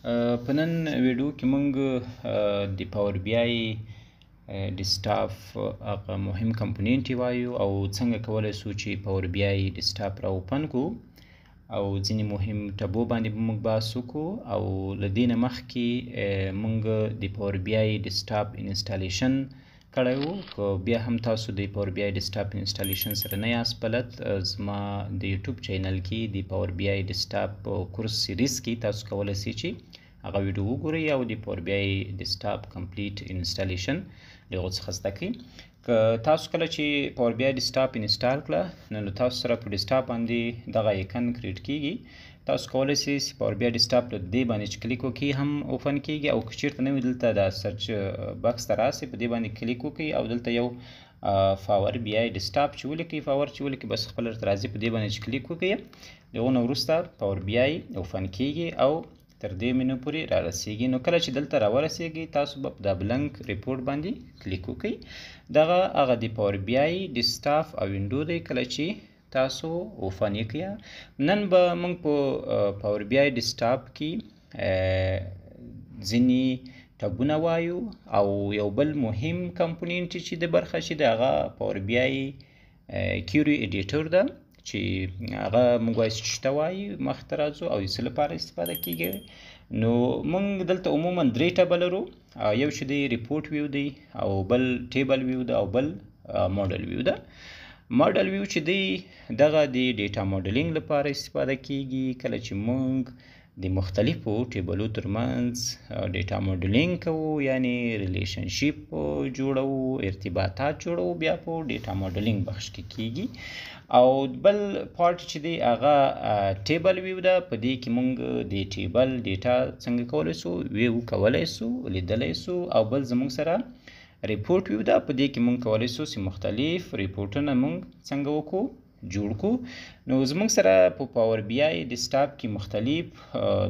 په نن ویډیو کې موږ د پاور بی آی ډیسکټاپ هغه مهم کمپوننټ وایو او څنګه کولای شو چې پاور بی آی ډیسکټاپ را اوپن کړو او ځینې مهم ټبو باندې به موږ بحث وکړو او له دې نه مخکې موږ د پاور بی آی ډیسکټاپ انسټالیشن کړی و. که بیا هم تاسو د پاور بی آی ډیسکټاپ انسټالیشن سره نه یاست بلد، زما د یوټیوب چینل کې د پاور بی آی ډیسکټاپ کورس سیریز کې تاسو کولی شئ چې هغه ویډیو وګورئ او د پاور بی آی ډیسکټاپ کمپلیټ انسټالیشن د هغو څخه زده کړئ. که تاسو کله چې پاور بی آی ډیسکټاپ انسټال کړه نو له تاسو سره په ډیسکټاپ باندې دغه ایکن کریټ کیږي. تاسو کولی شئ چې پاور بی آی ډیسکټاپ له دې باندې چې کلیک وکړئ هم اوپن کیږي، او که چیرته نه وي دلته د سرچ باکس ته راسئ، په دې باندې کلیک وکړئ او دلته یو پاور بی آی ډیسکټاپ چې ولیکئ، پاور چې ولیکئ بس خپله درته راځي، په دې باندې چې کلیک وکړئ د هغو نه وروسته پاور بی آی اوپن کیږي او تر دې منو پورې را رسیږي. نو کله چې دلته را ورسیږي تاسو به په دا بلنک ریپورټ باندې کلیک وکړئ. دغه هغه د پاور بی آی ډیسکټاپ او وینډو دی کله چې تاسو اوپن یې کړئ. نن به موږ په پاور بی آی ډیسکټاپ کې ځینې ټبونه وایو او یو بل مهم کمپوننټ چې د برخه شي د هغه پاور بی آی کیوري ایډیټر ده چې هغه موږ وایو چې شته وایي مخته راځو او د څه لپاره استفاده کیږي. نو موږ دلته عموما درې ټبه لرو، یو چې دی ریپورټ ویو دی او بل ټیبل ویو ده او بل موډل ویو ده. موډل ویو چې دی دغه د ډیټا موډلینګ لپاره استفاده کیږي. کله چې موږ د مختلفو ټیبلو ترمنځ ډیټا موډلینګ کوو، یعنی ریلیشنشپ جوړو، ارتباطات جوړو، بیا په ډیټا موډلینګ بخش کې کیږي. او بل پارت چې دی هغه ټیبل ویو ده، په دې کې موږ د ټیبل ډیټا څنګه کولی شو ویو کولی شو، لیدلی شو. او بل زموږ سره ریپورټ ویو ده، په دې کې موږ کولی شو چې مختلف ریپورټونه موږ څنګه وکړو جوړ کو. نو زموږ سره په پاور بی آی ډیسکټاپ کې مختلف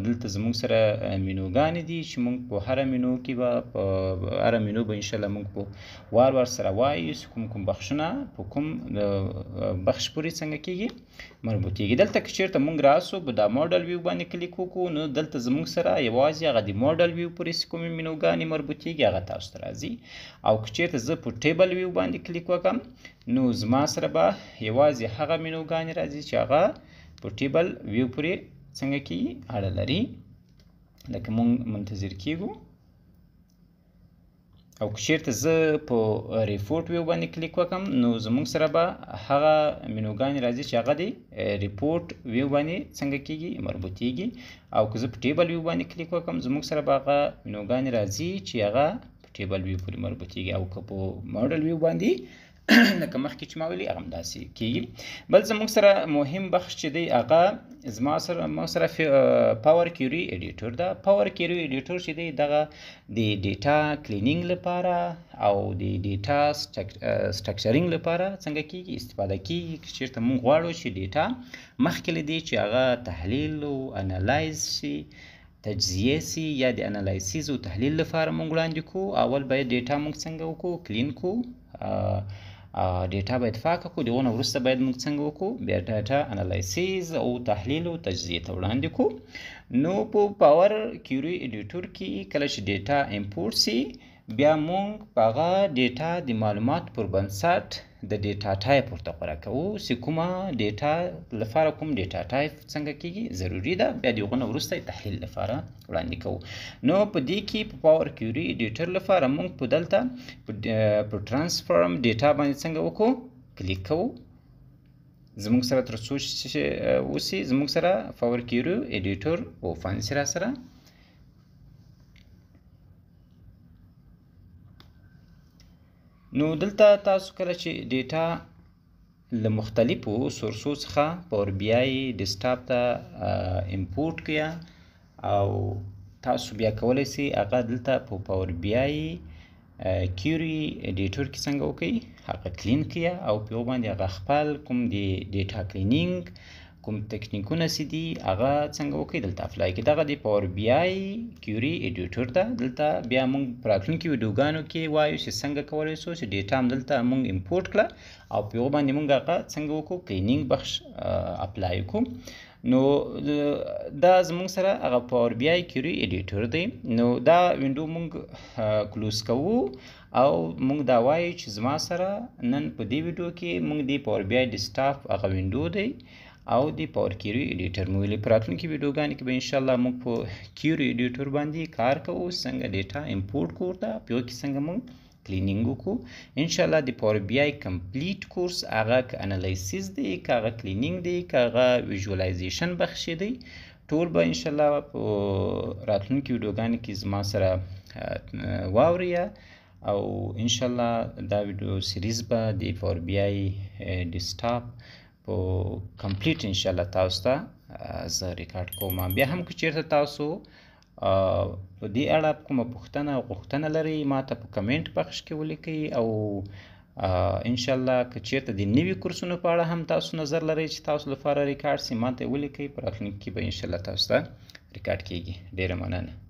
دلته زموږ سره منوګانې دي چې موږ په هره منو کې به په هره منو به انشاءالله موږ په وار وار سره وایو چې کوم کوم بخشونه په کوم بخش پورې څنګه کیږي مربوطیږي. دلته که چیرته موږ راسو په دا موډل ویو باندې کلیک وکړو نو دلته زموږ سره یوازې هغه د موډل ویو پورې چې کومې منوګانې مربوطیږي هغه تاسو ته راځي. او که چیرته زه په ټیبل ویو باندې کلیک وکړم نو زما سره به یوازې هغه منوګانې راځي چې هغه په ټیبل ویو پورې څنګه کیږي اړه لري. لکه موږ منتظر کیږو. او که چیرته زه په ریپورټ ویو باندې کلیک وکړم نو زموږ سره به هغه منوګانې راځي چې هغه د ریپورټ ویو باندې څنګه کیږي مربوطیږي. او که زه په ټیبل ویو باندې کلیک وکړم زموږ سره به هغه منوګانې راځي چې هغه په ټیبل ویو پورې مربوطیږي. او که په موډل ویو باندې لکه مخکې چې ما ویلي هغه همداسې کیږي. بل زموږ سره مهم بخش چې دی هغه ما سره پاور کیوري ایډیټر ده. پاور کیوري ایډیټر چې دی دغه د ډیټا کلینینګ لپاره او د ډیټا سټرکچرینګ لپاره څنګه کیږي استفاده کیږي. که چیرته موږ غواړو چې ډیټا مخکې له دې چې هغه تحلیل او انالایز شي، تجزیه سي، یا د انالایسیز او تحلیل لپاره موږ وړاندې کوو، اول باید ډیټا موږ څنګه وکړو کلین کوو، ډیټا باید پاکه کړو، د هغو نه وروسته باید موږ څنګه وکړو بیا ډیټا انالایسیز او تحلیل او تجزیې ته وړاندې کړو. نو په پاور کیوري ایډیټر کې کله چې ډیټا امپورټ سي بیا موږ په هغه ډیټا د معلومات پر بنسټ د ډیټا ټایپ ورته غوره کوو چې کومه ډیټا لپاره کوم ډیټا ټایپ څنګه کیږي ضروري ده، بیا د هغو نه وروسته تحلیل لپاره وړاندې کوو. نو په دې کې په پاور کیوري ایډیټر لپاره موږ په دلته په ترانسفورم ډیټا باندې څنګه وکړو کلیک کوو. زموږ سره تر څو وسي زموږ سره پاور کیوري ایډیټر اوپن سي را سره. نو دلته تاسو کله چې ډیټا له مختلفو سورسو څخه پاور بی آی ډیسکټاپ ته امپورټ کړئ او تاسو بیا کولی شئ هغه دلته په پاور بی آی کیوري ایډیټر کې څنګه وکړئ هغه کلین کړئ او په هغو باندې هغه خپل کوم د ډیټا کلینینګ کوم تکنیکونه چې دي هغه څنګه وکړئ دلته اپلای کړئ. دغه د پاور بی آی کیوري ایډیټر ده. دلته بیا موږ په راتلونکي ویډیوګانو کې وایو چې څنګه کولی شو چې ډیټا هم دلته موږ امپورټ کړه او په هغو باندې موږ هغه څنګه وکړو کلینینګ بخش اپلای کړو. نو دا زمونږ سره هغه پاور بی آی کیوري ایډیټر دی. نو دا وینډو مونږ کلوز کوو او مونږ دا وایو چې زما سره نن په دې ویډیو کې مونږ د پاور بی آی ډیسکټاپ هغه وینډو دی او د پاور کیوري ایډیټر مو ویلي. په راتلونکي ویډیوګانو کې به انشاءالله مونږ په کیوري ایډیټر باندې کار کوو، څنګه ډیټا امپورټ کوو ورته، په یو کې څنګه مونږ کلینینګ وکړو. انشاءالله د پاور بی آی کمپلیټ کورس هغه که انالیسیس دی، که هغه کلینینګ دی، که هغه ویژوالایزیشن بخشي دی، ټول به انشاءالله په راتلونکي ویډیوګانو کې زما سره واورئ او انشاءالله دا ویډیو سیریز به د پاور بی آی ډیسکټاپ په کمپلیټ انشاءالله تاسو ته زه ریکارډ کوم. بیا هم که چیرته تاسو په دې اړه کومه پوښتنه او غوښتنه لرئ ما ته په کمنټ بخش کې ولیکئ او انشاءالله که چیرته د نوي کورسونو په اړه هم تاسو نظر لرئ چې تاسو لپاره ریکارډ سي ما ته ولیکئ. په راتلونکي کې به انشاءالله تاسو ته ریکارډ کیږي. ډیره مننه.